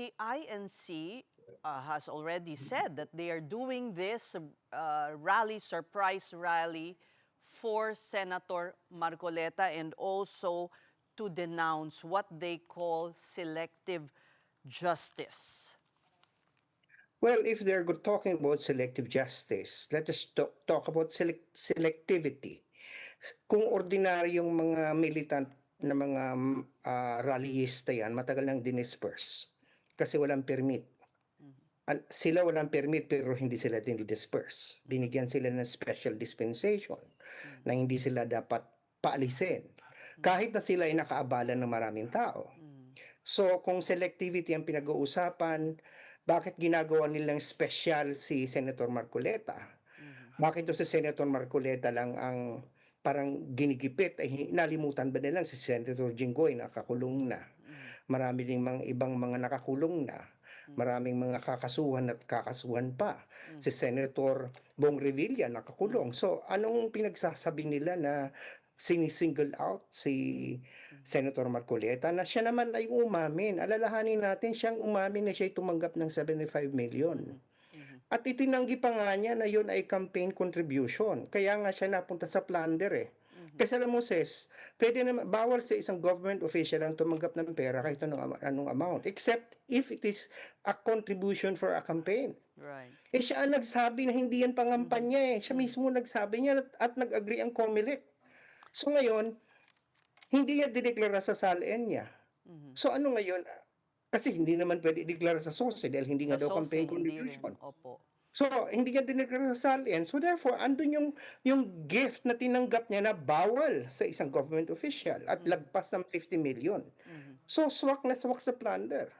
the INC has already said that they are doing this rally, surprise rally for Senator Marcoleta, and also to denounce what they call selective justice. Well, if they're talking about selective justice, let us talk about selectivity. Kung ordinaryong mga militant na mga rallyista yan, matagal nang dinisperse kasi walang permit. Sila walang permit pero hindi sila dinidisperse. Binigyan sila ng special dispensation na hindi sila dapat paalisin. Kahit na sila ay nakaabala ng maraming tao. So kung selectivity ang pinag-uusapan, bakit ginagawa nilang special si Senator Marcoleta? Bakit doon si Senator Marcoleta lang ang parang ginigipit, ay nalimutan ba nilang si Senator Jinggoy nakakulong na? Marami ding mga ibang mga nakakulong na. Maraming mga kakasuhan at kakasuhan pa. Si Senator Bong Revilla nakakulong. So anong pinagsasabi nila na sinisingle out si Senator Marcoleta na siya naman ay umamin. Alalahanin natin siyang umamin na siya tumanggap ng 75 million. At itinanggi pa nga niya na yun ay campaign contribution. Kaya nga siya napunta sa plunder eh. Kasi alam mo sis, pwede naman, bawal sa isang government official ang tumanggap ng pera kahit anong amount. Except if it is a contribution for a campaign. Right. Eh siya ang nagsabi na hindi yan pangampanya eh. Siya mismo nagsabi niya at nag-agree ang COMELEC. So ngayon, hindi niya dineklara sa SALN niya. So ano ngayon? Kasi hindi naman pwede i-declare sa SOSE dahil hindi nga Sa daw SOSE, campaign hindi contribution. rin. Opo. So hindi niya dineklara sa SALN. So therefore, andun yung gift na tinanggap niya na bawal sa isang government official at lagpas ng 50 million. So swak na swak sa plunder.